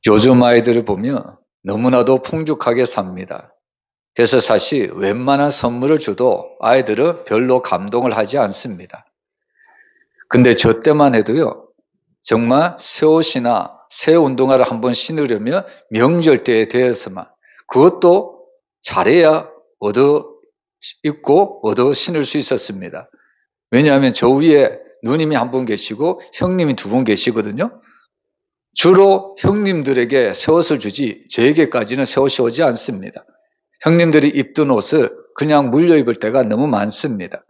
요즘 아이들을 보면 너무나도 풍족하게 삽니다. 그래서 사실 웬만한 선물을 줘도 아이들은 별로 감동을 하지 않습니다. 근데 저 때만 해도요, 정말 새 옷이나 새 운동화를 한번 신으려면 명절 때에 대해서만, 그것도 잘해야 얻어 입고 얻어 신을 수 있었습니다. 왜냐하면 저 위에 누님이 한 분 계시고 형님이 두 분 계시거든요. 주로 형님들에게 새 옷을 주지 저에게까지는 새 옷이 오지 않습니다. 형님들이 입던 옷을 그냥 물려 입을 때가 너무 많습니다.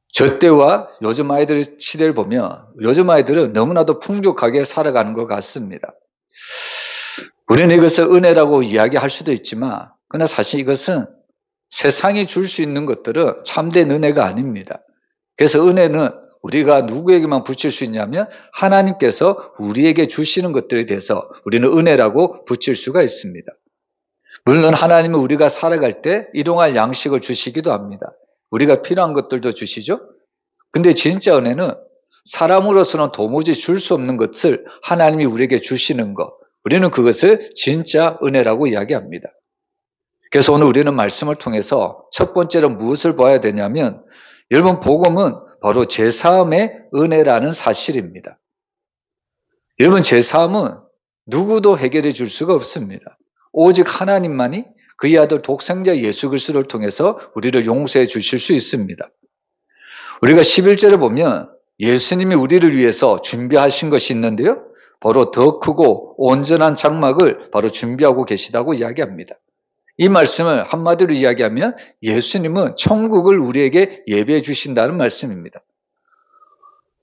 저 때와 요즘 아이들 시대를 보면 요즘 아이들은 너무나도 풍족하게 살아가는 것 같습니다. 우리는 이것을 은혜라고 이야기할 수도 있지만 그러나 사실 이것은 세상이 줄 수 있는 것들은 참된 은혜가 아닙니다. 그래서 은혜는 우리가 누구에게만 붙일 수 있냐면 하나님께서 우리에게 주시는 것들에 대해서 우리는 은혜라고 붙일 수가 있습니다. 물론 하나님은 우리가 살아갈 때 일용할 양식을 주시기도 합니다. 우리가 필요한 것들도 주시죠. 근데 진짜 은혜는 사람으로서는 도무지 줄 수 없는 것을 하나님이 우리에게 주시는 것, 우리는 그것을 진짜 은혜라고 이야기합니다. 그래서 오늘 우리는 말씀을 통해서 첫 번째로 무엇을 봐야 되냐면 여러분, 복음은 바로 제사함의 은혜라는 사실입니다. 여러분, 제사함은 누구도 해결해 줄 수가 없습니다. 오직 하나님만이 그의 아들 독생자 예수 그리스도를 통해서 우리를 용서해 주실 수 있습니다. 우리가 11절에 보면 예수님이 우리를 위해서 준비하신 것이 있는데요, 바로 더 크고 온전한 장막을 바로 준비하고 계시다고 이야기합니다. 이 말씀을 한마디로 이야기하면 예수님은 천국을 우리에게 예배해 주신다는 말씀입니다.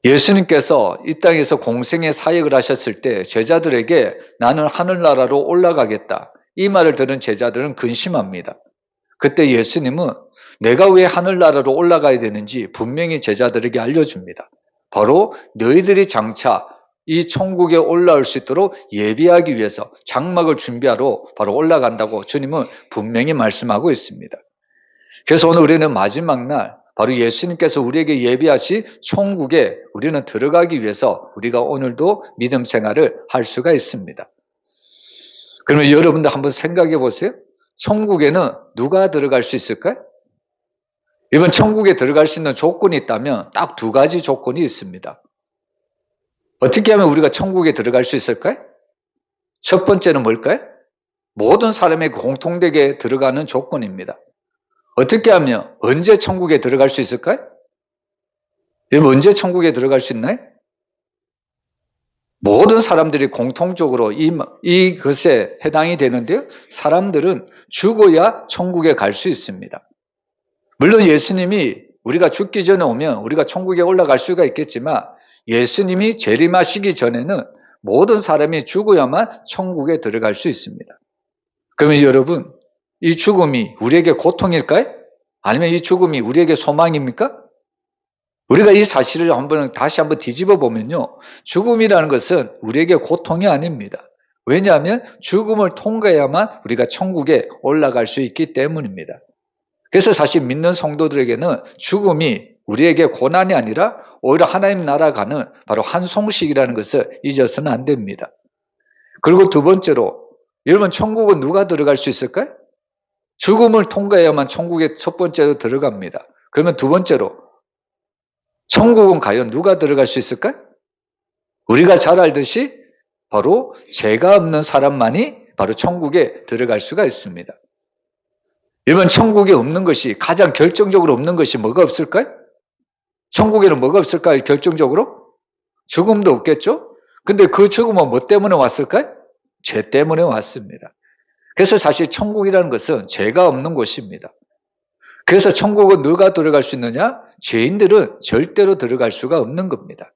예수님께서 이 땅에서 공생의 사역을 하셨을 때 제자들에게 나는 하늘나라로 올라가겠다, 이 말을 들은 제자들은 근심합니다. 그때 예수님은 내가 왜 하늘나라로 올라가야 되는지 분명히 제자들에게 알려줍니다. 바로 너희들이 장차 이 천국에 올라올 수 있도록 예비하기 위해서 장막을 준비하러 바로 올라간다고 주님은 분명히 말씀하고 있습니다. 그래서 오늘 우리는 마지막 날 바로 예수님께서 우리에게 예비하신 천국에 우리는 들어가기 위해서 우리가 오늘도 믿음 생활을 할 수가 있습니다. 그러면 여러분들 한번 생각해 보세요. 천국에는 누가 들어갈 수 있을까요? 이번 천국에 들어갈 수 있는 조건이 있다면 딱 두 가지 조건이 있습니다. 어떻게 하면 우리가 천국에 들어갈 수 있을까요? 첫 번째는 뭘까요? 모든 사람에게 공통되게 들어가는 조건입니다. 어떻게 하면 언제 천국에 들어갈 수 있을까요? 여러분, 언제 천국에 들어갈 수 있나요? 모든 사람들이 공통적으로 이것에 해당이 되는데요, 사람들은 죽어야 천국에 갈 수 있습니다. 물론 예수님이 우리가 죽기 전에 오면 우리가 천국에 올라갈 수가 있겠지만 예수님이 재림하시기 전에는 모든 사람이 죽어야만 천국에 들어갈 수 있습니다. 그러면 여러분, 이 죽음이 우리에게 고통일까요? 아니면 이 죽음이 우리에게 소망입니까? 우리가 이 사실을 다시 한번 뒤집어 보면요, 죽음이라는 것은 우리에게 고통이 아닙니다. 왜냐하면 죽음을 통과해야만 우리가 천국에 올라갈 수 있기 때문입니다. 그래서 사실 믿는 성도들에게는 죽음이 우리에게 고난이 아니라 오히려 하나님 나라 가는 바로 한 송식이라는 것을 잊어서는 안 됩니다. 그리고 두 번째로, 여러분, 천국은 누가 들어갈 수 있을까요? 죽음을 통과해야만 천국에 첫 번째로 들어갑니다. 그러면 두 번째로, 천국은 과연 누가 들어갈 수 있을까요? 우리가 잘 알듯이 바로 죄가 없는 사람만이 바로 천국에 들어갈 수가 있습니다. 여러분, 천국에 없는 것이, 가장 결정적으로 없는 것이 뭐가 없을까요? 천국에는 뭐가 없을까요? 결정적으로? 죽음도 없겠죠? 근데 그 죽음은 뭐 때문에 왔을까요? 죄 때문에 왔습니다. 그래서 사실 천국이라는 것은 죄가 없는 곳입니다. 그래서 천국은 누가 들어갈 수 있느냐? 죄인들은 절대로 들어갈 수가 없는 겁니다.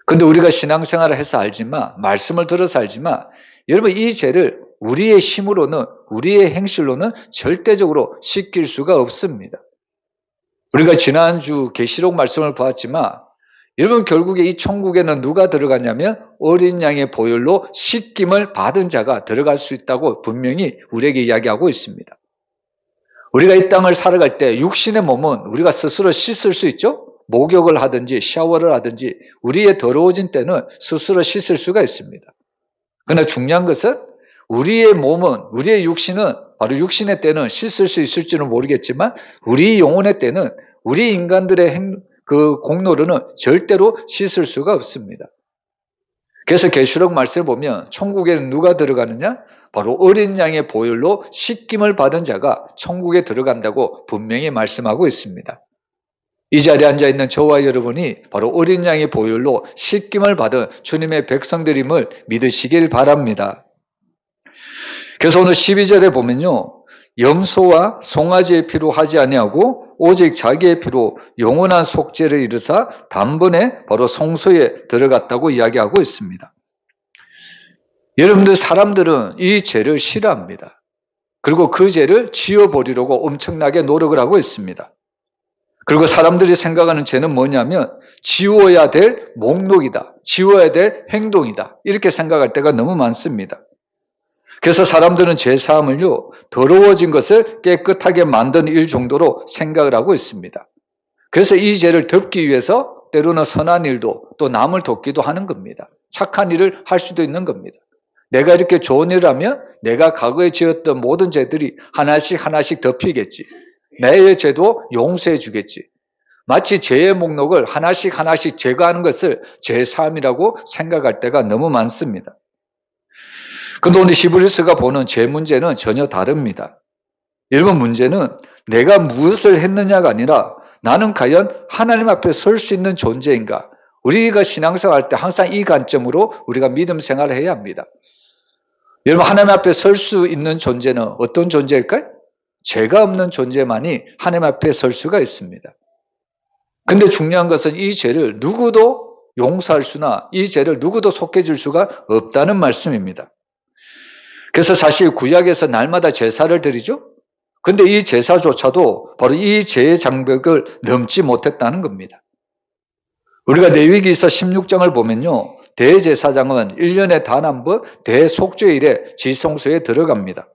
근데 우리가 신앙생활을 해서 알지만, 말씀을 들어서 알지만, 여러분, 이 죄를 우리의 힘으로는, 우리의 행실로는 절대적으로 씻길 수가 없습니다. 우리가 지난주 계시록 말씀을 보았지만, 여러분, 결국에 이 천국에는 누가 들어갔냐면 어린 양의 보혈로 씻김을 받은 자가 들어갈 수 있다고 분명히 우리에게 이야기하고 있습니다. 우리가 이 땅을 살아갈 때 육신의 몸은 우리가 스스로 씻을 수 있죠? 목욕을 하든지 샤워를 하든지 우리의 더러워진 때는 스스로 씻을 수가 있습니다. 그러나 중요한 것은 우리의 몸은, 우리의 육신은 바로 육신의 때는 씻을 수 있을지는 모르겠지만 우리 영혼의 때는 우리 인간들의 그 공로로는 절대로 씻을 수가 없습니다. 그래서 계시록 말씀을 보면 천국에는 누가 들어가느냐? 바로 어린 양의 보혈로 씻김을 받은 자가 천국에 들어간다고 분명히 말씀하고 있습니다. 이 자리에 앉아있는 저와 여러분이 바로 어린 양의 보혈로 씻김을 받은 주님의 백성들임을 믿으시길 바랍니다. 그래서 오늘 12절에 보면요, 염소와 송아지의 피로 하지 아니하고 오직 자기의 피로 영원한 속죄를 이루사 단번에 바로 성소에 들어갔다고 이야기하고 있습니다. 여러분들, 사람들은 이 죄를 싫어합니다. 그리고 그 죄를 지워버리려고 엄청나게 노력을 하고 있습니다. 그리고 사람들이 생각하는 죄는 뭐냐면 지워야 될 목록이다, 지워야 될 행동이다, 이렇게 생각할 때가 너무 많습니다. 그래서 사람들은 죄사함을요, 더러워진 것을 깨끗하게 만든 일 정도로 생각을 하고 있습니다. 그래서 이 죄를 덮기 위해서 때로는 선한 일도 또 남을 돕기도 하는 겁니다. 착한 일을 할 수도 있는 겁니다. 내가 이렇게 좋은 일을 하면 내가 과거에 지었던 모든 죄들이 하나씩 덮이겠지. 내 죄도 용서해 주겠지. 마치 죄의 목록을 하나씩 제거하는 것을 죄사함이라고 생각할 때가 너무 많습니다. 그런데 오늘 히브리서가 보는 죄 문제는 전혀 다릅니다. 여러분, 문제는 내가 무엇을 했느냐가 아니라 나는 과연 하나님 앞에 설 수 있는 존재인가? 우리가 신앙생활 할 때 항상 이 관점으로 우리가 믿음 생활을 해야 합니다. 여러분, 하나님 앞에 설 수 있는 존재는 어떤 존재일까요? 죄가 없는 존재만이 하나님 앞에 설 수가 있습니다. 근데 중요한 것은 이 죄를 누구도 용서할 수나 이 죄를 누구도 속해줄 수가 없다는 말씀입니다. 그래서 사실 구약에서 날마다 제사를 드리죠. 근데 이 제사조차도 바로 이 죄의 장벽을 넘지 못했다는 겁니다. 우리가 레위기서 16장을 보면요, 대제사장은 1년에 단 한 번 대속죄일에 지성소에 들어갑니다.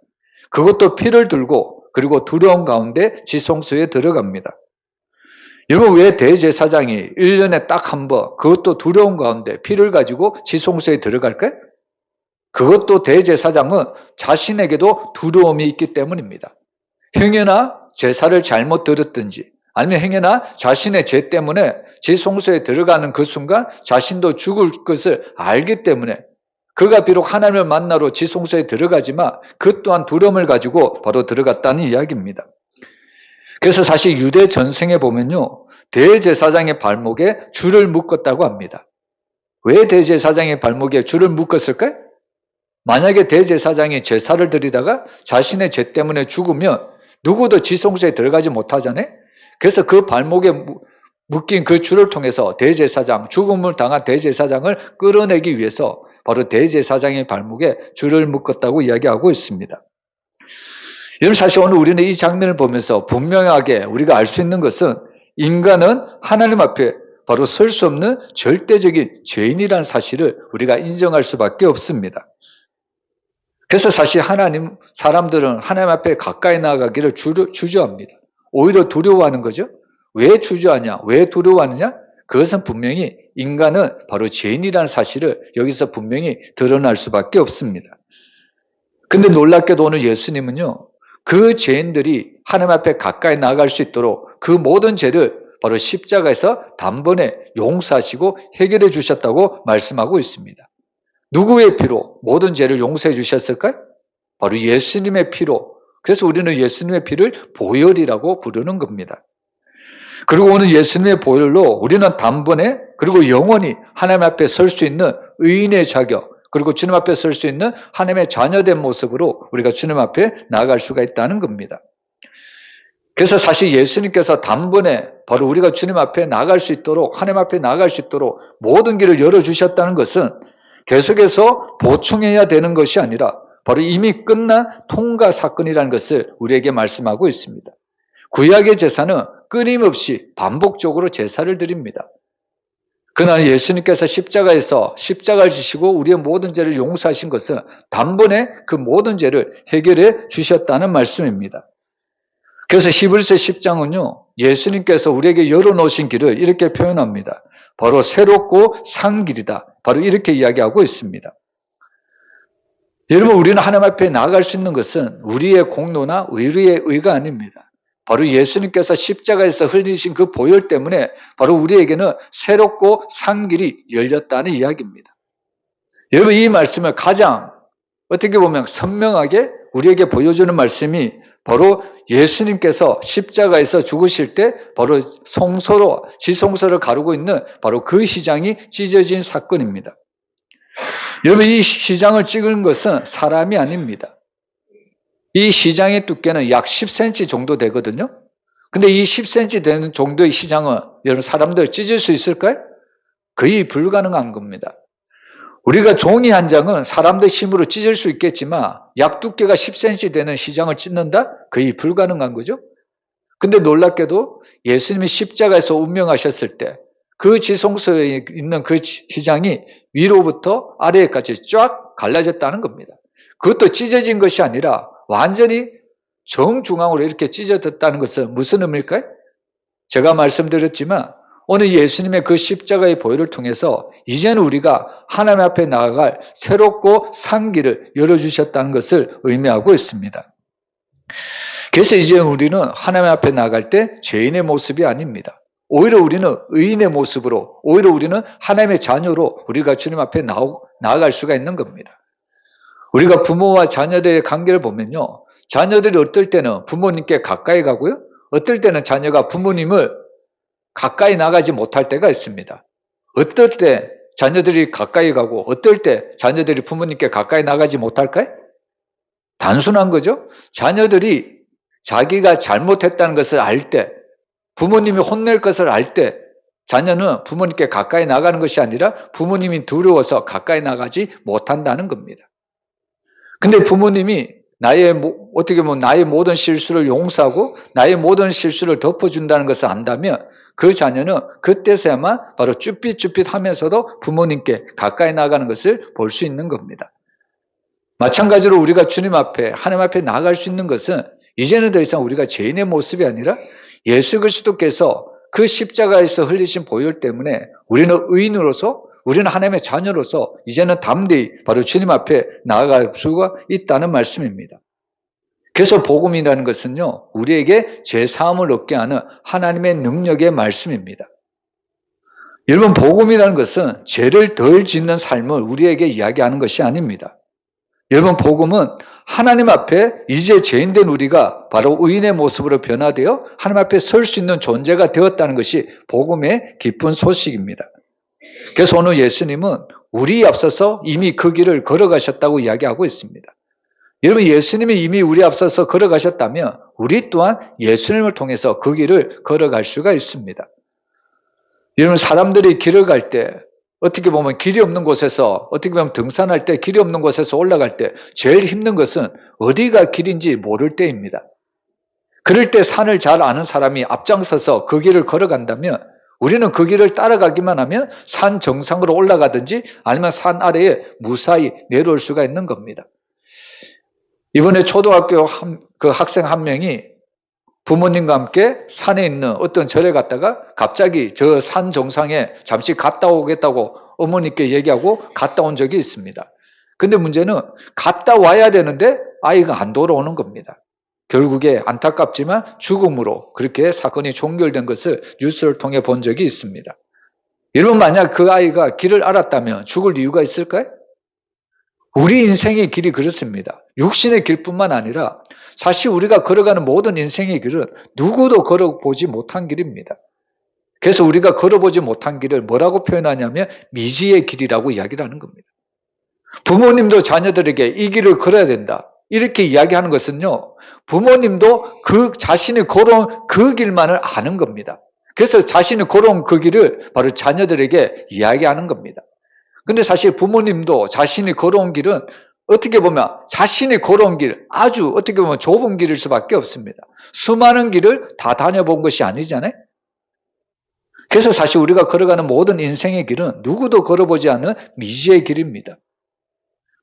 그것도 피를 들고 그리고 두려움 가운데 지성소에 들어갑니다. 여러분, 왜 대제사장이 1년에 딱 한 번, 그것도 두려움 가운데 피를 가지고 지성소에 들어갈까요? 그것도 대제사장은 자신에게도 두려움이 있기 때문입니다. 행여나 제사를 잘못 드렸든지 아니면 행여나 자신의 죄 때문에 지성소에 들어가는 그 순간 자신도 죽을 것을 알기 때문에 그가 비록 하나님을 만나러 지성소에 들어가지만 그 또한 두려움을 가지고 바로 들어갔다는 이야기입니다. 그래서 사실 유대 전생에 보면요, 대제사장의 발목에 줄을 묶었다고 합니다. 왜 대제사장의 발목에 줄을 묶었을까요? 만약에 대제사장이 제사를 드리다가 자신의 죄 때문에 죽으면 누구도 지성소에 들어가지 못하잖아요. 그래서 그 발목에 묶인 그 줄을 통해서 대제사장, 죽음을 당한 대제사장을 끌어내기 위해서 바로 대제사장의 발목에 줄을 묶었다고 이야기하고 있습니다. 여러분, 사실 오늘 우리는 이 장면을 보면서 분명하게 우리가 알 수 있는 것은 인간은 하나님 앞에 바로 설 수 없는 절대적인 죄인이라는 사실을 우리가 인정할 수밖에 없습니다. 그래서 사실 사람들은 하나님 앞에 가까이 나아가기를 주저합니다. 오히려 두려워하는 거죠. 왜 주저하냐? 왜 두려워하느냐? 그것은 분명히 인간은 바로 죄인이라는 사실을 여기서 분명히 드러날 수밖에 없습니다. 근데 놀랍게도 오늘 예수님은요, 그 죄인들이 하나님 앞에 가까이 나아갈 수 있도록 그 모든 죄를 바로 십자가에서 단번에 용서하시고 해결해 주셨다고 말씀하고 있습니다. 누구의 피로 모든 죄를 용서해 주셨을까요? 바로 예수님의 피로. 그래서 우리는 예수님의 피를 보혈이라고 부르는 겁니다. 그리고 오늘 예수님의 보혈로 우리는 단번에 그리고 영원히 하나님 앞에 설 수 있는 의인의 자격, 그리고 주님 앞에 설 수 있는 하나님의 자녀된 모습으로 우리가 주님 앞에 나아갈 수가 있다는 겁니다. 그래서 사실 예수님께서 단번에 바로 우리가 주님 앞에 나아갈 수 있도록, 하나님 앞에 나아갈 수 있도록 모든 길을 열어주셨다는 것은 계속해서 보충해야 되는 것이 아니라 바로 이미 끝난 통과 사건이라는 것을 우리에게 말씀하고 있습니다. 구약의 제사는 끊임없이 반복적으로 제사를 드립니다. 그러나 예수님께서 십자가에서 십자가를 지시고 우리의 모든 죄를 용서하신 것은 단번에 그 모든 죄를 해결해 주셨다는 말씀입니다. 그래서 히브리서 10장은요, 예수님께서 우리에게 열어놓으신 길을 이렇게 표현합니다. 바로 새롭고 산 길이다. 바로 이렇게 이야기하고 있습니다. 여러분, 우리는 하나님 앞에 나아갈 수 있는 것은 우리의 공로나 우리의 의가 아닙니다. 바로 예수님께서 십자가에서 흘리신 그 보혈 때문에 바로 우리에게는 새롭고 산 길이 열렸다는 이야기입니다. 여러분, 이 말씀을 가장 어떻게 보면 선명하게 우리에게 보여주는 말씀이 바로 예수님께서 십자가에서 죽으실 때 바로 지성소를 가르고 있는 바로 그 시장이 찢어진 사건입니다. 여러분, 이 시장을 찍은 것은 사람이 아닙니다. 이 시장의 두께는 약 10cm 정도 되거든요. 근데 이 10cm 되는 정도의 시장을 여러분 사람들 찢을 수 있을까요? 거의 불가능한 겁니다. 우리가 종이 한 장은 사람들 힘으로 찢을 수 있겠지만 약 두께가 10cm 되는 시장을 찢는다? 거의 불가능한 거죠. 근데 놀랍게도 예수님이 십자가에서 운명하셨을 때 그 지성소에 있는 그 시장이 위로부터 아래까지 쫙 갈라졌다는 겁니다. 그것도 찢어진 것이 아니라 완전히 정중앙으로 이렇게 찢어졌다는 것은 무슨 의미일까요? 제가 말씀드렸지만 오늘 예수님의 그 십자가의 보혈을 통해서 이제는 우리가 하나님 앞에 나아갈 새롭고 산 길을 열어주셨다는 것을 의미하고 있습니다. 그래서 이제 우리는 하나님 앞에 나아갈 때 죄인의 모습이 아닙니다. 오히려 우리는 의인의 모습으로, 오히려 우리는 하나님의 자녀로 우리가 주님 앞에 나아갈 수가 있는 겁니다. 우리가 부모와 자녀들의 관계를 보면요, 자녀들이 어떨 때는 부모님께 가까이 가고요, 어떨 때는 자녀가 부모님을 가까이 나가지 못할 때가 있습니다. 어떨 때 자녀들이 가까이 가고 어떨 때 자녀들이 부모님께 가까이 나가지 못할까요? 단순한 거죠. 자녀들이 자기가 잘못했다는 것을 알 때, 부모님이 혼낼 것을 알 때 자녀는 부모님께 가까이 나가는 것이 아니라 부모님이 두려워서 가까이 나가지 못한다는 겁니다. 근데 부모님이 어떻게 보면 나의 모든 실수를 용서하고 나의 모든 실수를 덮어준다는 것을 안다면 그 자녀는 그때서야만 바로 쭈삣쭈삣 하면서도 부모님께 가까이 나가는 것을 볼 수 있는 겁니다. 마찬가지로 우리가 주님 앞에, 하나님 앞에 나아갈 수 있는 것은 이제는 더 이상 우리가 죄인의 모습이 아니라 예수 그리스도께서 그 십자가에서 흘리신 보혈 때문에 우리는 의인으로서, 우리는 하나님의 자녀로서 이제는 담대히 바로 주님 앞에 나아갈 수가 있다는 말씀입니다. 그래서 복음이라는 것은요, 우리에게 죄사함을 얻게 하는 하나님의 능력의 말씀입니다. 여러분, 복음이라는 것은 죄를 덜 짓는 삶을 우리에게 이야기하는 것이 아닙니다. 여러분, 복음은 하나님 앞에 이제 죄인된 우리가 바로 의인의 모습으로 변화되어 하나님 앞에 설 수 있는 존재가 되었다는 것이 복음의 기쁜 소식입니다. 그래서 오늘 예수님은 우리 앞서서 이미 그 길을 걸어가셨다고 이야기하고 있습니다. 여러분, 예수님이 이미 우리 앞서서 걸어가셨다면 우리 또한 예수님을 통해서 그 길을 걸어갈 수가 있습니다. 여러분, 사람들이 길을 갈 때 어떻게 보면 길이 없는 곳에서, 어떻게 보면 등산할 때 길이 없는 곳에서 올라갈 때 제일 힘든 것은 어디가 길인지 모를 때입니다. 그럴 때 산을 잘 아는 사람이 앞장서서 그 길을 걸어간다면 우리는 그 길을 따라가기만 하면 산 정상으로 올라가든지 아니면 산 아래에 무사히 내려올 수가 있는 겁니다. 이번에 초등학교 그 학생 한 명이 부모님과 함께 산에 있는 어떤 절에 갔다가 갑자기 저 산 정상에 잠시 갔다 오겠다고 어머니께 얘기하고 갔다 온 적이 있습니다. 근데 문제는 갔다 와야 되는데 아이가 안 돌아오는 겁니다. 결국에 안타깝지만 죽음으로 그렇게 사건이 종결된 것을 뉴스를 통해 본 적이 있습니다. 여러분, 만약 그 아이가 길을 알았다면 죽을 이유가 있을까요? 우리 인생의 길이 그렇습니다. 육신의 길뿐만 아니라 사실 우리가 걸어가는 모든 인생의 길은 누구도 걸어보지 못한 길입니다. 그래서 우리가 걸어보지 못한 길을 뭐라고 표현하냐면 미지의 길이라고 이야기를 하는 겁니다. 부모님도 자녀들에게 이 길을 걸어야 된다, 이렇게 이야기하는 것은요, 부모님도 그 자신이 걸어온 그 길만을 아는 겁니다. 그래서 자신이 걸어온 그 길을 바로 자녀들에게 이야기하는 겁니다. 근데 사실 부모님도 자신이 걸어온 길은 어떻게 보면 자신이 걸어온 길, 아주 어떻게 보면 좁은 길일 수밖에 없습니다. 수많은 길을 다 다녀본 것이 아니잖아요. 그래서 사실 우리가 걸어가는 모든 인생의 길은 누구도 걸어보지 않은 미지의 길입니다.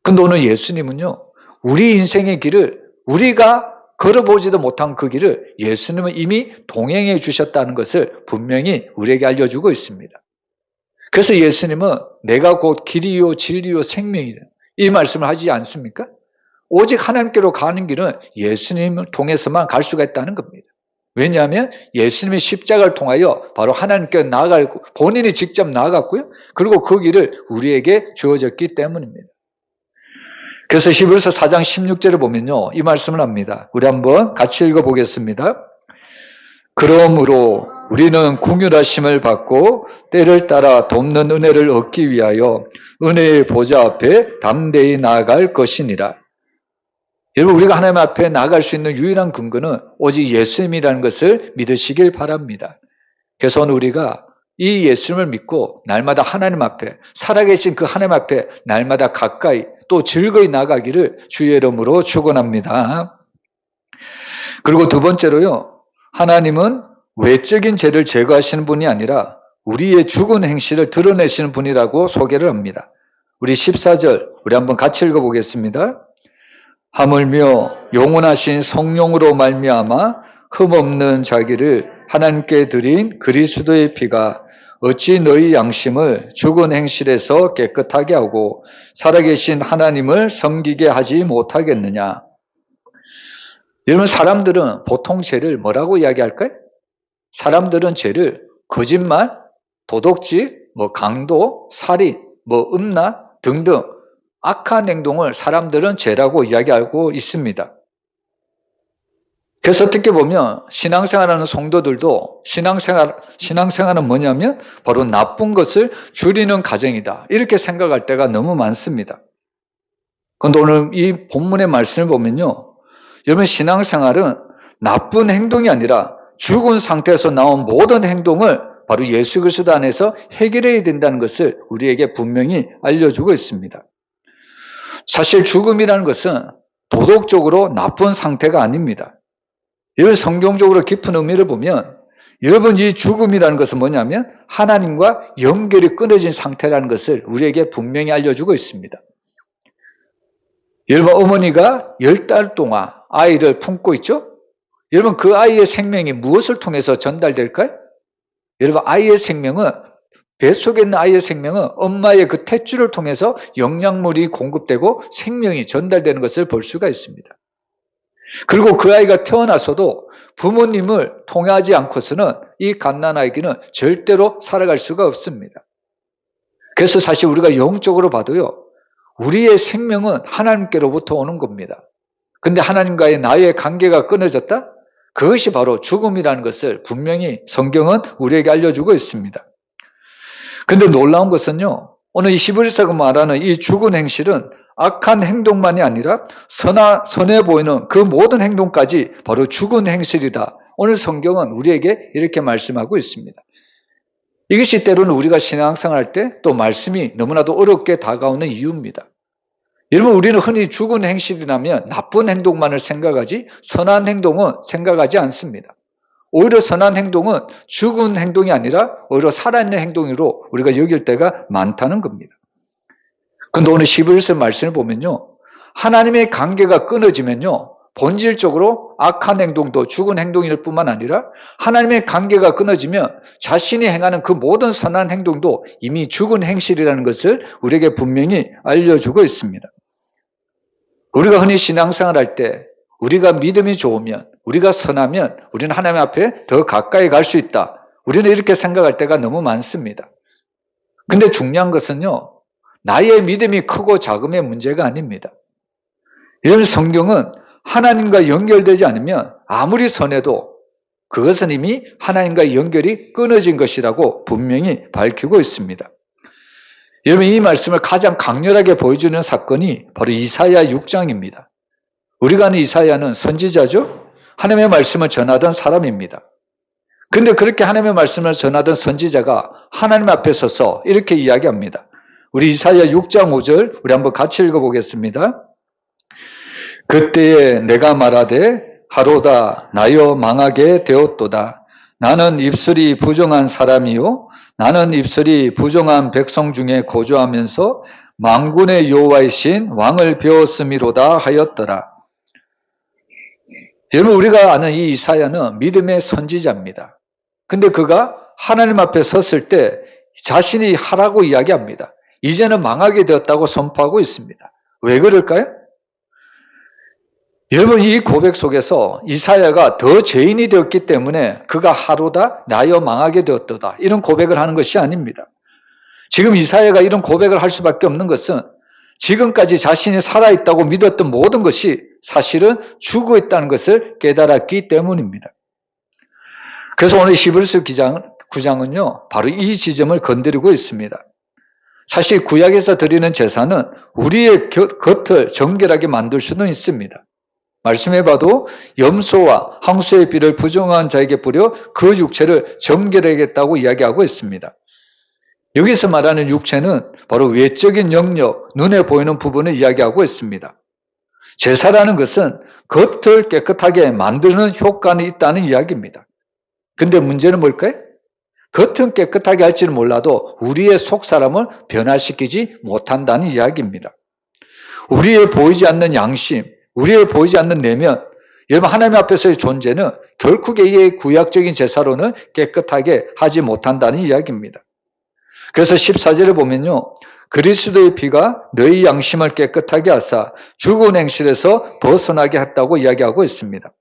근데 오늘 예수님은요, 우리 인생의 길을 우리가 걸어보지도 못한 그 길을 예수님은 이미 동행해 주셨다는 것을 분명히 우리에게 알려주고 있습니다. 그래서 예수님은 내가 곧 길이요 진리요 생명이다, 이 말씀을 하지 않습니까? 오직 하나님께로 가는 길은 예수님을 통해서만 갈 수가 있다는 겁니다. 왜냐하면 예수님의 십자가를 통하여 바로 하나님께 나아가고 본인이 직접 나아갔고요. 그리고 그 길을 우리에게 주어졌기 때문입니다. 그래서 히브리서 4장 16절을 보면요, 이 말씀을 합니다. 우리 한번 같이 읽어보겠습니다. 그러므로 우리는 긍휼하심을 받고 때를 따라 돕는 은혜를 얻기 위하여 은혜의 보좌 앞에 담대히 나아갈 것이니라. 여러분, 우리가 하나님 앞에 나아갈 수 있는 유일한 근거는 오직 예수님이라는 것을 믿으시길 바랍니다. 그래서 오늘 우리가 이 예수님을 믿고 날마다 하나님 앞에, 살아계신 그 하나님 앞에 날마다 가까이 또 즐거이 나가기를 주의 이름으로 축원합니다. 그리고 두 번째로요, 하나님은 외적인 죄를 제거하시는 분이 아니라 우리의 죽은 행실을 드러내시는 분이라고 소개를 합니다. 우리 14절 우리 한번 같이 읽어보겠습니다. 하물며 영원하신 성령으로 말미암아 흠없는 자기를 하나님께 드린 그리스도의 피가 어찌 너희 양심을 죽은 행실에서 깨끗하게 하고 살아계신 하나님을 섬기게 하지 못하겠느냐. 여러분, 사람들은 보통 죄를 뭐라고 이야기할까요? 사람들은 죄를 거짓말, 도둑질, 강도, 살인, 음란 등등 악한 행동을 사람들은 죄라고 이야기하고 있습니다. 그래서 어떻게 보면 신앙생활하는 성도들도 신앙생활은 뭐냐면 바로 나쁜 것을 줄이는 과정이다, 이렇게 생각할 때가 너무 많습니다. 그런데 오늘 이 본문의 말씀을 보면요, 여러분, 신앙생활은 나쁜 행동이 아니라 죽은 상태에서 나온 모든 행동을 바로 예수 그리스도 안에서 해결해야 된다는 것을 우리에게 분명히 알려주고 있습니다. 사실 죽음이라는 것은 도덕적으로 나쁜 상태가 아닙니다. 여러분, 성경적으로 깊은 의미를 보면 여러분, 이 죽음이라는 것은 뭐냐면 하나님과 연결이 끊어진 상태라는 것을 우리에게 분명히 알려주고 있습니다. 여러분, 어머니가 10달 동안 아이를 품고 있죠? 여러분, 그 아이의 생명이 무엇을 통해서 전달될까요? 여러분, 아이의 생명은, 뱃속에 있는 아이의 생명은 엄마의 그 탯줄을 통해서 영양물이 공급되고 생명이 전달되는 것을 볼 수가 있습니다. 그리고 그 아이가 태어나서도 부모님을 통하지 않고서는 이 갓난아기는 절대로 살아갈 수가 없습니다. 그래서 사실 우리가 영적으로 봐도요, 우리의 생명은 하나님께로부터 오는 겁니다. 근데 하나님과의 나의 관계가 끊어졌다? 그것이 바로 죽음이라는 것을 분명히 성경은 우리에게 알려주고 있습니다. 근데 놀라운 것은요, 오늘 이 히브리서가 말하는 이 죽은 행실은 악한 행동만이 아니라 선해 보이는 그 모든 행동까지 바로 죽은 행실이다. 오늘 성경은 우리에게 이렇게 말씀하고 있습니다. 이것이 때로는 우리가 신앙생활할 때 또 말씀이 너무나도 어렵게 다가오는 이유입니다. 여러분, 우리는 흔히 죽은 행실이라면 나쁜 행동만을 생각하지 선한 행동은 생각하지 않습니다. 오히려 선한 행동은 죽은 행동이 아니라 오히려 살아있는 행동으로 우리가 여길 때가 많다는 겁니다. 그런데 오늘 히브리서 말씀을 보면요, 하나님의 관계가 끊어지면요, 본질적으로 악한 행동도 죽은 행동일 뿐만 아니라 하나님의 관계가 끊어지면 자신이 행하는 그 모든 선한 행동도 이미 죽은 행실이라는 것을 우리에게 분명히 알려주고 있습니다. 우리가 흔히 신앙생활할 때 우리가 믿음이 좋으면, 우리가 선하면 우리는 하나님 앞에 더 가까이 갈 수 있다, 우리는 이렇게 생각할 때가 너무 많습니다. 근데 중요한 것은요, 나의 믿음이 크고 작음의 문제가 아닙니다. 이런 성경은 하나님과 연결되지 않으면 아무리 선해도 그것은 이미 하나님과 연결이 끊어진 것이라고 분명히 밝히고 있습니다. 여러분, 이 말씀을 가장 강렬하게 보여주는 사건이 바로 이사야 6장입니다. 우리가 아는 이사야는 선지자죠? 하나님의 말씀을 전하던 사람입니다. 그런데 그렇게 하나님의 말씀을 전하던 선지자가 하나님 앞에 서서 이렇게 이야기합니다. 우리 이사야 6장 5절 우리 한번 같이 읽어보겠습니다. 그때에 내가 말하되 하로다 나여 망하게 되었도다. 나는 입술이 부정한 사람이요 나는 입술이 부정한 백성 중에 거주하면서 만군의 여호와이신 왕을 배웠음이로다 하였더라. 여러분, 우리가 아는 이 이사야는 믿음의 선지자입니다. 근데 그가 하나님 앞에 섰을 때 자신이 하라고 이야기합니다. 이제는 망하게 되었다고 선포하고 있습니다. 왜 그럴까요? 여러분, 이 고백 속에서 이사야가 더 죄인이 되었기 때문에 그가 하루다 나여 망하게 되었도다, 이런 고백을 하는 것이 아닙니다. 지금 이사야가 이런 고백을 할 수밖에 없는 것은 지금까지 자신이 살아있다고 믿었던 모든 것이 사실은 죽어 있다는 것을 깨달았기 때문입니다. 그래서 오늘 히브리서 9장은요, 바로 이 지점을 건드리고 있습니다. 사실 구약에서 드리는 제사는 우리의 겉을 정결하게 만들 수는 있습니다. 말씀해봐도 염소와 항소의 피를 부정한 자에게 뿌려 그 육체를 정결하겠다고 이야기하고 있습니다. 여기서 말하는 육체는 바로 외적인 영역, 눈에 보이는 부분을 이야기하고 있습니다. 제사라는 것은 겉을 깨끗하게 만드는 효과는 있다는 이야기입니다. 근데 문제는 뭘까요? 겉은 깨끗하게 할지는 몰라도 우리의 속 사람을 변화시키지 못한다는 이야기입니다. 우리의 보이지 않는 양심, 우리의 보이지 않는 내면, 여러분, 하나님 앞에서의 존재는 결국 이 구약적인 제사로는 깨끗하게 하지 못한다는 이야기입니다. 그래서 14절에 보면요, 그리스도의 피가 너희 양심을 깨끗하게 하사 죽은 행실에서 벗어나게 했다고 이야기하고 있습니다.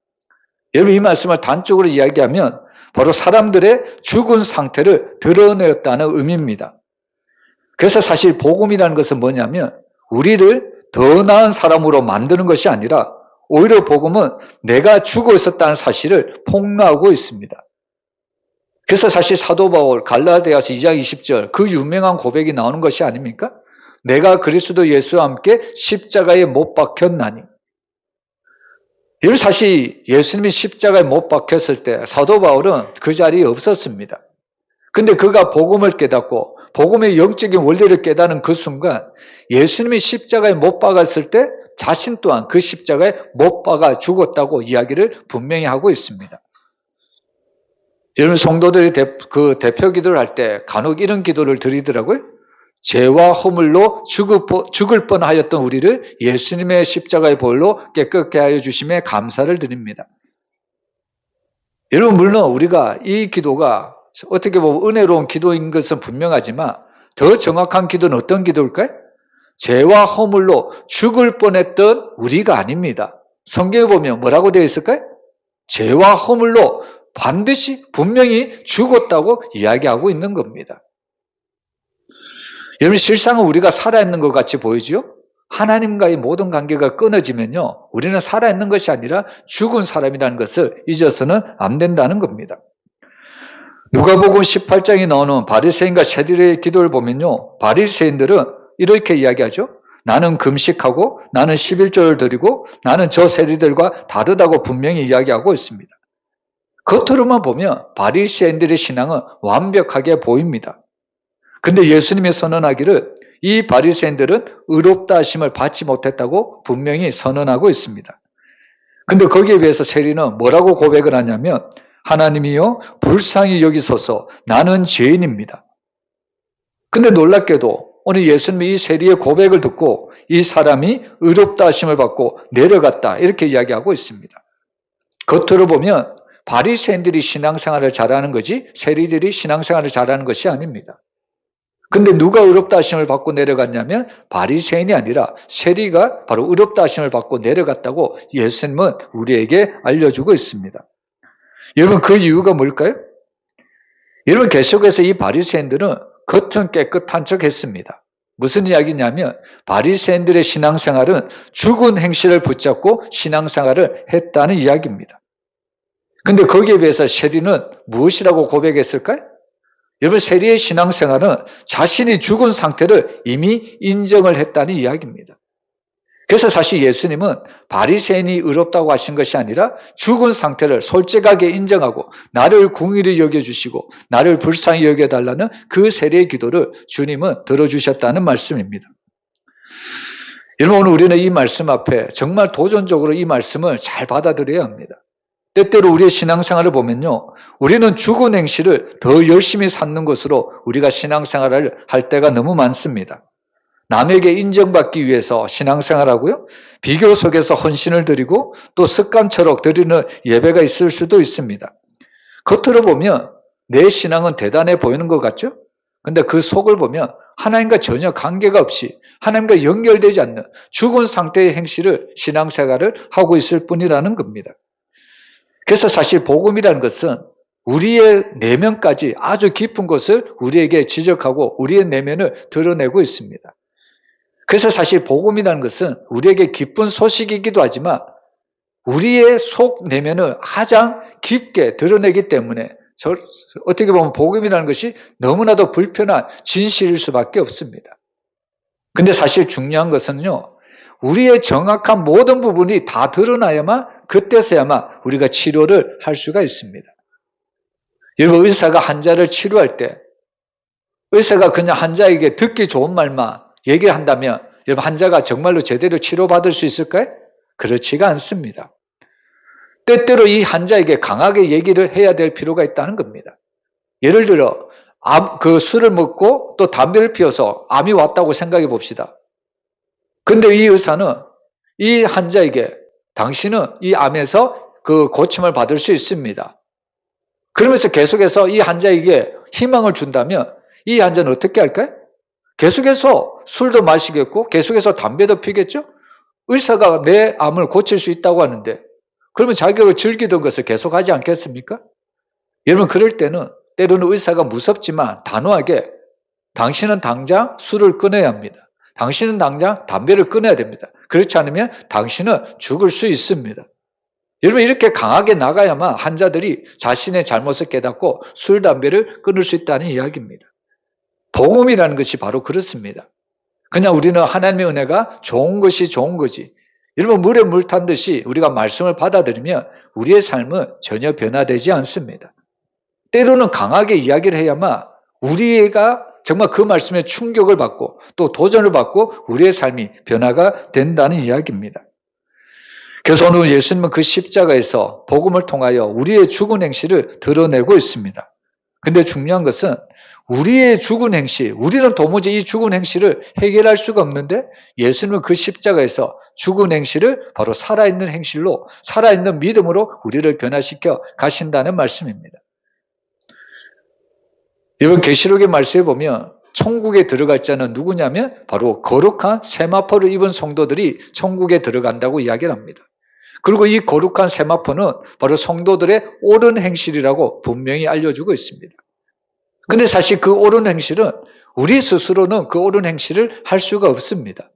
여러분, 이 말씀을 단적으로 이야기하면 바로 사람들의 죽은 상태를 드러내었다는 의미입니다. 그래서 사실 복음이라는 것은 뭐냐면 우리를 더 나은 사람으로 만드는 것이 아니라 오히려 복음은 내가 죽어 있었다는 사실을 폭로하고 있습니다. 그래서 사실 사도 바울 갈라디아서 2장 20절 그 유명한 고백이 나오는 것이 아닙니까? 내가 그리스도 예수와 함께 십자가에 못 박혔나니. 여러분, 사실 예수님이 십자가에 못 박혔을 때 사도 바울은 그 자리에 없었습니다. 근데 그가 복음을 깨닫고 복음의 영적인 원리를 깨닫는 그 순간 예수님이 십자가에 못 박았을 때 자신 또한 그 십자가에 못 박아 죽었다고 이야기를 분명히 하고 있습니다. 여러분, 성도들이 그 대표 기도를 할 때 간혹 이런 기도를 드리더라고요. 죄와 허물로 죽을 뻔하였던 우리를 예수님의 십자가의 보혈로 깨끗게 하여 주심에 감사를 드립니다. 여러분, 물론 우리가 이 기도가 어떻게 보면 은혜로운 기도인 것은 분명하지만 더 정확한 기도는 어떤 기도일까요? 죄와 허물로 죽을 뻔했던 우리가 아닙니다. 성경에 보면 뭐라고 되어 있을까요? 죄와 허물로 반드시 분명히 죽었다고 이야기하고 있는 겁니다. 여러분, 실상은 우리가 살아있는 것 같이 보이죠? 하나님과의 모든 관계가 끊어지면요, 우리는 살아있는 것이 아니라 죽은 사람이라는 것을 잊어서는 안 된다는 겁니다. 누가복음 18장에 나오는 바리새인과 세리의 기도를 보면요, 바리새인들은 이렇게 이야기하죠. 나는 금식하고 나는 11조를 드리고 나는 저 세리들과 다르다고 분명히 이야기하고 있습니다. 겉으로만 보면 바리새인들의 신앙은 완벽하게 보입니다. 근데 예수님이 선언하기를 이 바리새인들은 의롭다 하심을 받지 못했다고 분명히 선언하고 있습니다. 근데 거기에 비해서 세리는 뭐라고 고백을 하냐면 하나님이여 불쌍히 여기소서 나는 죄인입니다. 근데 놀랍게도 오늘 예수님이 이 세리의 고백을 듣고 이 사람이 의롭다 하심을 받고 내려갔다 이렇게 이야기하고 있습니다. 겉으로 보면 바리새인들이 신앙생활을 잘하는 거지 세리들이 신앙생활을 잘하는 것이 아닙니다. 근데 누가 의롭다 하심을 받고 내려갔냐면 바리새인이 아니라 세리가 바로 의롭다 하심을 받고 내려갔다고 예수님은 우리에게 알려주고 있습니다. 여러분, 그 이유가 뭘까요? 여러분, 계속해서 이 바리새인들은 겉은 깨끗한 척 했습니다. 무슨 이야기냐면 바리새인들의 신앙생활은 죽은 행실을 붙잡고 신앙생활을 했다는 이야기입니다. 근데 거기에 비해서 세리는 무엇이라고 고백했을까요? 여러분, 세리의 신앙생활은 자신이 죽은 상태를 이미 인정을 했다는 이야기입니다. 그래서 사실 예수님은 바리새인이 의롭다고 하신 것이 아니라 죽은 상태를 솔직하게 인정하고 나를 궁일히 여겨주시고 나를 불쌍히 여겨달라는 그 세리의 기도를 주님은 들어주셨다는 말씀입니다. 여러분, 오늘 우리는 이 말씀 앞에 정말 도전적으로 이 말씀을 잘 받아들여야 합니다. 때때로 우리의 신앙생활을 보면요, 우리는 죽은 행실을 더 열심히 삼는 것으로 우리가 신앙생활을 할 때가 너무 많습니다. 남에게 인정받기 위해서 신앙생활하고요. 비교 속에서 헌신을 드리고 또 습관처럼 드리는 예배가 있을 수도 있습니다. 겉으로 보면 내 신앙은 대단해 보이는 것 같죠? 근데 그 속을 보면 하나님과 전혀 관계가 없이 하나님과 연결되지 않는 죽은 상태의 행실을 신앙생활을 하고 있을 뿐이라는 겁니다. 그래서 사실 복음이라는 것은 우리의 내면까지 아주 깊은 것을 우리에게 지적하고 우리의 내면을 드러내고 있습니다. 그래서 사실 복음이라는 것은 우리에게 기쁜 소식이기도 하지만 우리의 속 내면을 가장 깊게 드러내기 때문에 어떻게 보면 복음이라는 것이 너무나도 불편한 진실일 수밖에 없습니다. 근데 사실 중요한 것은요, 우리의 정확한 모든 부분이 다 드러나야만 그때서야만 우리가 치료를 할 수가 있습니다. 여러분, 의사가 환자를 치료할 때 의사가 그냥 환자에게 듣기 좋은 말만 얘기한다면 여러분, 환자가 정말로 제대로 치료받을 수 있을까요? 그렇지가 않습니다. 때때로 이 환자에게 강하게 얘기를 해야 될 필요가 있다는 겁니다. 예를 들어 그 술을 먹고 또 담배를 피워서 암이 왔다고 생각해 봅시다. 근데 이 의사는 이 환자에게 당신은 이 암에서 그 고침을 받을 수 있습니다. 그러면서 계속해서 이 환자에게 희망을 준다면 이 환자는 어떻게 할까요? 계속해서 술도 마시겠고 계속해서 담배도 피겠죠? 의사가 내 암을 고칠 수 있다고 하는데 그러면 자기가 즐기던 것을 계속하지 않겠습니까? 여러분, 그럴 때는 때로는 의사가 무섭지만 단호하게 당신은 당장 술을 끊어야 합니다. 당신은 당장 담배를 끊어야 됩니다. 그렇지 않으면 당신은 죽을 수 있습니다. 여러분, 이렇게 강하게 나가야만 환자들이 자신의 잘못을 깨닫고 술, 담배를 끊을 수 있다는 이야기입니다. 복음이라는 것이 바로 그렇습니다. 그냥 우리는 하나님의 은혜가 좋은 것이 좋은 거지. 여러분, 물에 물 탄 듯이 우리가 말씀을 받아들이면 우리의 삶은 전혀 변화되지 않습니다. 때로는 강하게 이야기를 해야만 우리가 정말 그 말씀에 충격을 받고 또 도전을 받고 우리의 삶이 변화가 된다는 이야기입니다. 그래서 오늘 예수님은 그 십자가에서 복음을 통하여 우리의 죽은 행실을 드러내고 있습니다. 근데 중요한 것은 우리의 죽은 행실, 우리는 도무지 이 죽은 행실을 해결할 수가 없는데 예수님은 그 십자가에서 죽은 행실을 바로 살아있는 행실로, 살아있는 믿음으로 우리를 변화시켜 가신다는 말씀입니다. 이번 계시록의 말씀에 보면 천국에 들어갈 자는 누구냐면 바로 거룩한 세마포를 입은 성도들이 천국에 들어간다고 이야기를 합니다. 그리고 이 거룩한 세마포는 바로 성도들의 옳은 행실이라고 분명히 알려주고 있습니다. 근데 사실 그 옳은 행실은 우리 스스로는 그 옳은 행실을 할 수가 없습니다.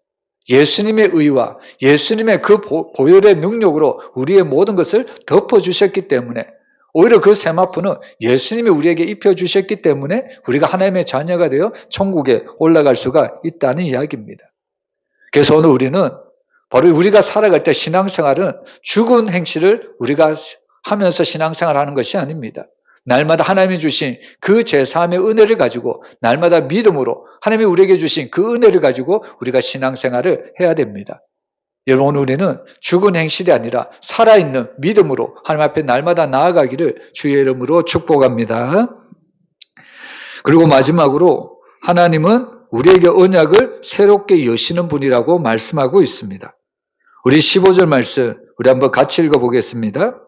예수님의 의와 예수님의 그 보혈의 능력으로 우리의 모든 것을 덮어주셨기 때문에 오히려 그 세마포는 예수님이 우리에게 입혀주셨기 때문에 우리가 하나님의 자녀가 되어 천국에 올라갈 수가 있다는 이야기입니다. 그래서 오늘 우리는 바로 우리가 살아갈 때 신앙생활은 죽은 행실을 우리가 하면서 신앙생활하는 것이 아닙니다. 날마다 하나님이 주신 그 제사함의 은혜를 가지고 날마다 믿음으로 하나님이 우리에게 주신 그 은혜를 가지고 우리가 신앙생활을 해야 됩니다. 여러분, 오늘 우리는 죽은 행실이 아니라 살아있는 믿음으로 하나님 앞에 날마다 나아가기를 주의 이름으로 축복합니다. 그리고 마지막으로 하나님은 우리에게 언약을 새롭게 여시는 분이라고 말씀하고 있습니다. 우리 15절 말씀 우리 한번 같이 읽어보겠습니다.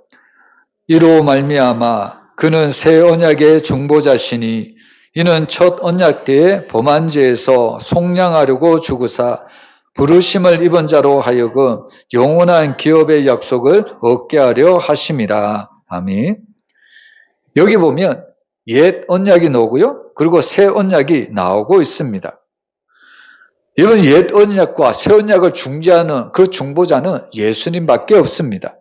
이로 말미암아 그는 새 언약의 중보자시니 이는 첫 언약 때의 범한죄에서 속량하려고 죽으사 부르심을 입은 자로 하여금 영원한 기업의 약속을 얻게 하려 하심이라. 아멘. 여기 보면 옛 언약이 나오고요. 그리고 새 언약이 나오고 있습니다. 여러분, 옛 언약과 새 언약을 중재하는 그 중보자는 예수님밖에 없습니다.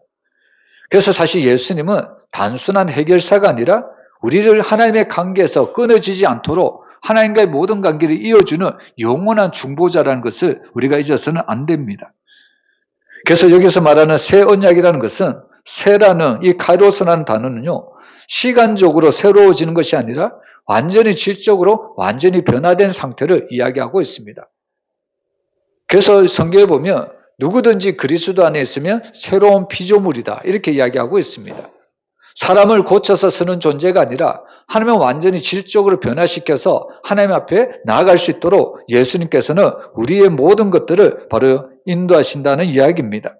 그래서 사실 예수님은 단순한 해결사가 아니라 우리를 하나님의 관계에서 끊어지지 않도록 하나님과의 모든 관계를 이어주는 영원한 중보자라는 것을 우리가 잊어서는 안 됩니다. 그래서 여기서 말하는 새 언약이라는 것은 새라는 이 카이로스라는 단어는요, 시간적으로 새로워지는 것이 아니라 완전히 질적으로 완전히 변화된 상태를 이야기하고 있습니다. 그래서 성경에 보면 누구든지 그리스도 안에 있으면 새로운 피조물이다 이렇게 이야기하고 있습니다. 사람을 고쳐서 쓰는 존재가 아니라 하나님은 완전히 질적으로 변화시켜서 하나님 앞에 나아갈 수 있도록 예수님께서는 우리의 모든 것들을 바로 인도하신다는 이야기입니다.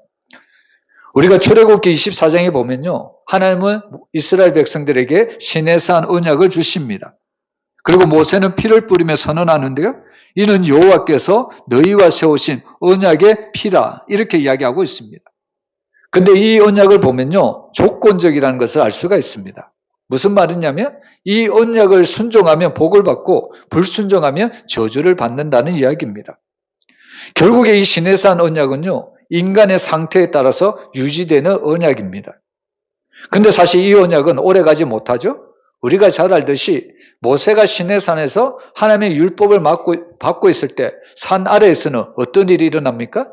우리가 출애굽기 24장에 보면요, 하나님은 이스라엘 백성들에게 시내산 언약을 주십니다. 그리고 모세는 피를 뿌리며 선언하는데요, 이는 여호와께서 너희와 세우신 언약의 피라, 이렇게 이야기하고 있습니다. 근데 이 언약을 보면요, 조건적이라는 것을 알 수가 있습니다. 무슨 말이냐면 이 언약을 순종하면 복을 받고 불순종하면 저주를 받는다는 이야기입니다. 결국에 이 시내산 언약은요, 인간의 상태에 따라서 유지되는 언약입니다. 근데 사실 이 언약은 오래가지 못하죠. 우리가 잘 알듯이 모세가 시내산에서 하나님의 율법을 받고 있을 때 산 아래에서는 어떤 일이 일어납니까?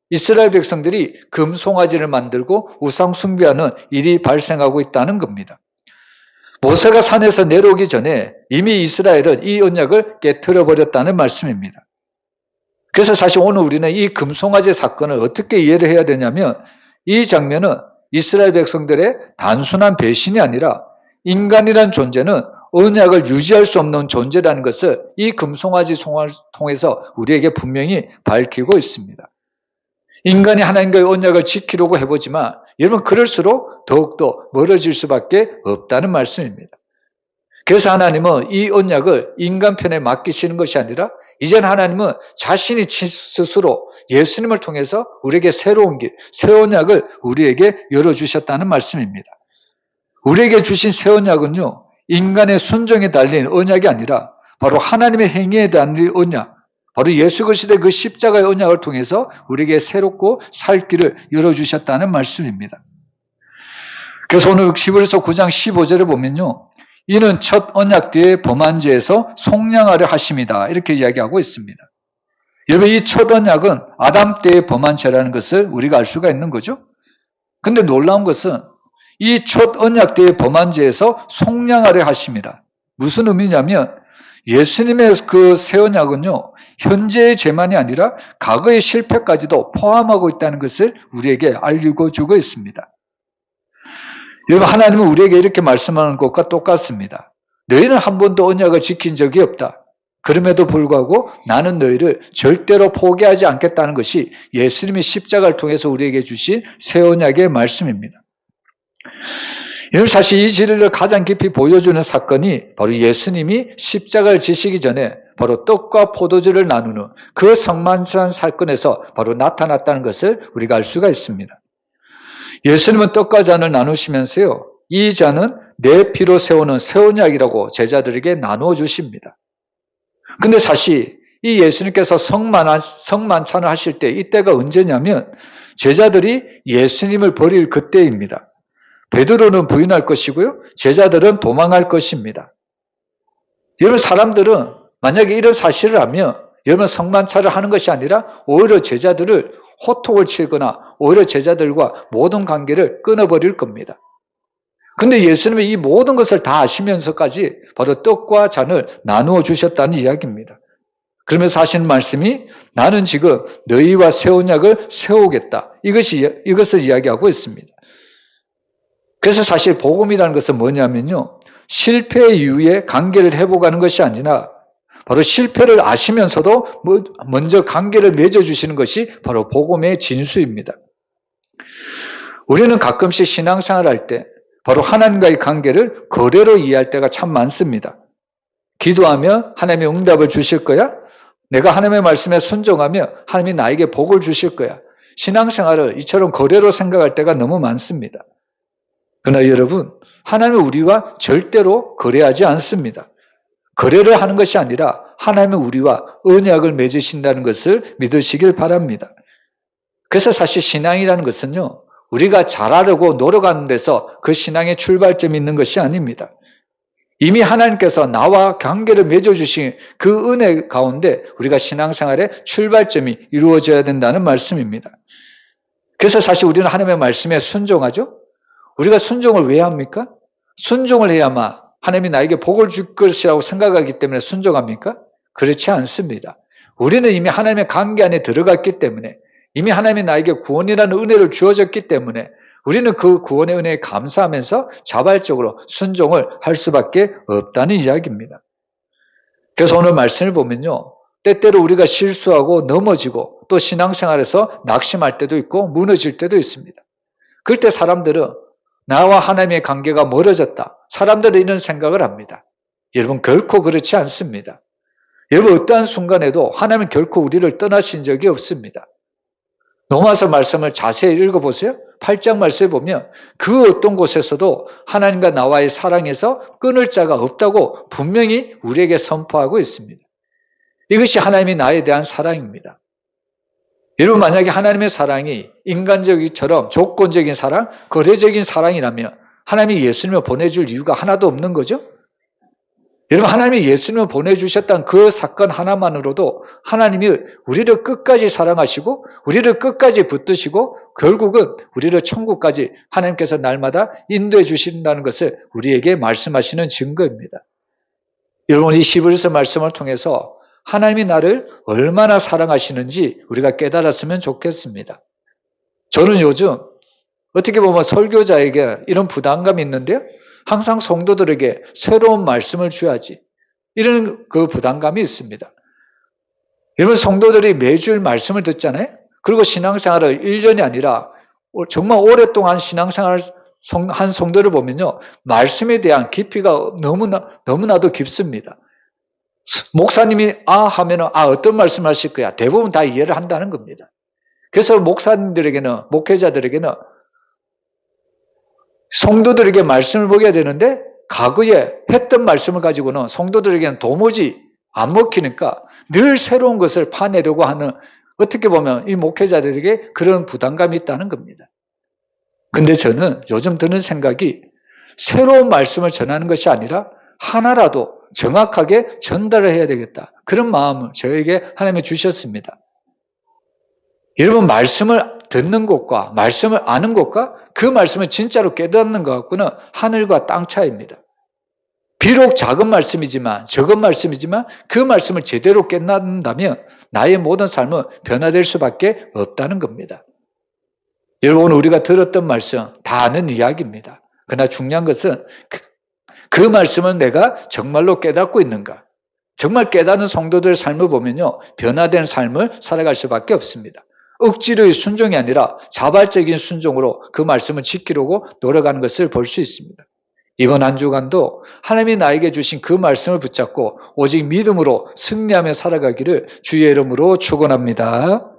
이스라엘 백성들이 금송아지를 만들고 우상 숭배하는 일이 발생하고 있다는 겁니다. 모세가 산에서 내려오기 전에 이미 이스라엘은 이 언약을 깨트려 버렸다는 말씀입니다. 그래서 사실 오늘 우리는 이 금송아지 사건을 어떻게 이해를 해야 되냐면, 이 장면은 이스라엘 백성들의 단순한 배신이 아니라 인간이란 존재는 언약을 유지할 수 없는 존재라는 것을 이 금송아지 송을 통해서 우리에게 분명히 밝히고 있습니다. 인간이 하나님과의 언약을 지키려고 해보지만 여러분, 그럴수록 더욱더 멀어질 수밖에 없다는 말씀입니다. 그래서 하나님은 이 언약을 인간 편에 맡기시는 것이 아니라 이제는 하나님은 자신이 스스로 예수님을 통해서 우리에게 새로운 길, 새 언약을 우리에게 열어주셨다는 말씀입니다. 우리에게 주신 새 언약은요, 인간의 순종에 달린 언약이 아니라 바로 하나님의 행위에 달린 언약, 바로 예수 그리스도의 그 십자가의 언약을 통해서 우리에게 새롭고 살 길을 열어주셨다는 말씀입니다. 그래서 오늘 히브리서 9장 15절에 보면요, 이는 첫 언약 때의 범한 죄에서 속량하려 하심이다, 이렇게 이야기하고 있습니다. 여러분, 이 첫 언약은 아담 때의 범한 죄라는 것을 우리가 알 수가 있는 거죠. 근데 놀라운 것은 이 첫 언약 때의 범한 죄에서 속량하려 하심이다. 무슨 의미냐면 예수님의 그 새 언약은요, 현재의 죄만이 아니라 과거의 실패까지도 포함하고 있다는 것을 우리에게 알리고 주고 있습니다. 여러분, 하나님은 우리에게 이렇게 말씀하는 것과 똑같습니다. 너희는 한 번도 언약을 지킨 적이 없다. 그럼에도 불구하고 나는 너희를 절대로 포기하지 않겠다는 것이 예수님이 십자가를 통해서 우리에게 주신 새 언약의 말씀입니다. 여러분, 사실 이 진리를 가장 깊이 보여주는 사건이 바로 예수님이 십자가를 지시기 전에 바로 떡과 포도주를 나누는 그 성만찬 사건에서 바로 나타났다는 것을 우리가 알 수가 있습니다. 예수님은 떡과 잔을 나누시면서요, 이 잔은 내 피로 세우는 새 언약이라고 제자들에게 나누어 주십니다. 근데 사실 이 예수님께서 성만찬을 하실 때 이때가 언제냐면 제자들이 예수님을 버릴 그때입니다. 베드로는 부인할 것이고요, 제자들은 도망할 것입니다. 여러분, 사람들은 만약에 이런 사실을 알면 여러분, 성만찬을 하는 것이 아니라 오히려 제자들을 호통을 치거나 오히려 제자들과 모든 관계를 끊어버릴 겁니다. 근데 예수님은 이 모든 것을 다 아시면서까지 바로 떡과 잔을 나누어 주셨다는 이야기입니다. 그러면서 하시는 말씀이 나는 지금 너희와 새 언약을 세우겠다, 이것을 이야기하고 있습니다. 그래서 사실 복음이라는 것은 뭐냐면요, 실패 이후에 관계를 회복하는 것이 아니라 바로 실패를 아시면서도 먼저 관계를 맺어주시는 것이 바로 복음의 진수입니다. 우리는 가끔씩 신앙생활을 할 때 바로 하나님과의 관계를 거래로 이해할 때가 참 많습니다. 기도하면 하나님이 응답을 주실 거야? 내가 하나님의 말씀에 순종하면 하나님이 나에게 복을 주실 거야. 신앙생활을 이처럼 거래로 생각할 때가 너무 많습니다. 그러나 여러분, 하나님은 우리와 절대로 거래하지 않습니다. 거래를 하는 것이 아니라 하나님은 우리와 언약을 맺으신다는 것을 믿으시길 바랍니다. 그래서 사실 신앙이라는 것은요, 우리가 잘하려고 노력하는 데서 그 신앙의 출발점이 있는 것이 아닙니다. 이미 하나님께서 나와 관계를 맺어주신 그 은혜 가운데 우리가 신앙생활의 출발점이 이루어져야 된다는 말씀입니다. 그래서 사실 우리는 하나님의 말씀에 순종하죠. 우리가 순종을 왜 합니까? 순종을 해야만 하나님이 나에게 복을 줄 것이라고 생각하기 때문에 순종합니까? 그렇지 않습니다. 우리는 이미 하나님의 관계 안에 들어갔기 때문에, 이미 하나님이 나에게 구원이라는 은혜를 주어졌기 때문에 우리는 그 구원의 은혜에 감사하면서 자발적으로 순종을 할 수밖에 없다는 이야기입니다. 그래서 오늘 말씀을 보면요, 때때로 우리가 실수하고 넘어지고 또 신앙생활에서 낙심할 때도 있고 무너질 때도 있습니다. 그럴 때 사람들은 나와 하나님의 관계가 멀어졌다, 사람들은 이런 생각을 합니다. 여러분, 결코 그렇지 않습니다. 여러분, 어떠한 순간에도 하나님은 결코 우리를 떠나신 적이 없습니다. 로마서 말씀을 자세히 읽어보세요. 8장 말씀에 보면 그 어떤 곳에서도 하나님과 나와의 사랑에서 끊을 자가 없다고 분명히 우리에게 선포하고 있습니다. 이것이 하나님이 나에 대한 사랑입니다. 여러분, 만약에 하나님의 사랑이 인간적이처럼 조건적인 사랑, 거래적인 사랑이라면 하나님이 예수님을 보내줄 이유가 하나도 없는 거죠. 여러분, 하나님이 예수님을 보내주셨던 그 사건 하나만으로도 하나님이 우리를 끝까지 사랑하시고 우리를 끝까지 붙드시고 결국은 우리를 천국까지 하나님께서 날마다 인도해 주신다는 것을 우리에게 말씀하시는 증거입니다. 여러분, 이 히브리서 말씀을 통해서 하나님이 나를 얼마나 사랑하시는지 우리가 깨달았으면 좋겠습니다. 저는 요즘 어떻게 보면 설교자에게 이런 부담감이 있는데요, 항상 성도들에게 새로운 말씀을 줘야지, 이런 그 부담감이 있습니다. 여러분, 성도들이 매주일 말씀을 듣잖아요. 그리고 신앙생활을 1년이 아니라 정말 오랫동안 신앙생활을 한 성도를 보면요, 말씀에 대한 깊이가 너무나도 깊습니다. 목사님이 하면은 어떤 말씀 하실 거야, 대부분 다 이해를 한다는 겁니다. 그래서 목사님들에게는, 목회자들에게는 성도들에게 말씀을 먹여야 되는데 과거에 했던 말씀을 가지고는 성도들에게는 도무지 안 먹히니까 늘 새로운 것을 파내려고 하는, 어떻게 보면 이 목회자들에게 그런 부담감이 있다는 겁니다. 근데 저는 요즘 드는 생각이 새로운 말씀을 전하는 것이 아니라 하나라도 정확하게 전달을 해야 되겠다, 그런 마음을 저에게 하나님이 주셨습니다. 여러분, 말씀을 듣는 것과 말씀을 아는 것과 그 말씀을 진짜로 깨닫는 것 갖고는 하늘과 땅 차이입니다. 비록 작은 말씀이지만, 적은 말씀이지만 그 말씀을 제대로 깨닫는다면 나의 모든 삶은 변화될 수밖에 없다는 겁니다. 여러분, 우리가 들었던 말씀 다 아는 이야기입니다. 그러나 중요한 것은 그 말씀을 내가 정말로 깨닫고 있는가. 정말 깨닫는 성도들의 삶을 보면요, 변화된 삶을 살아갈 수밖에 없습니다. 억지로의 순종이 아니라 자발적인 순종으로 그 말씀을 지키려고 노력하는 것을 볼 수 있습니다. 이번 한 주간도 하나님이 나에게 주신 그 말씀을 붙잡고 오직 믿음으로 승리하며 살아가기를 주의 이름으로 축원합니다.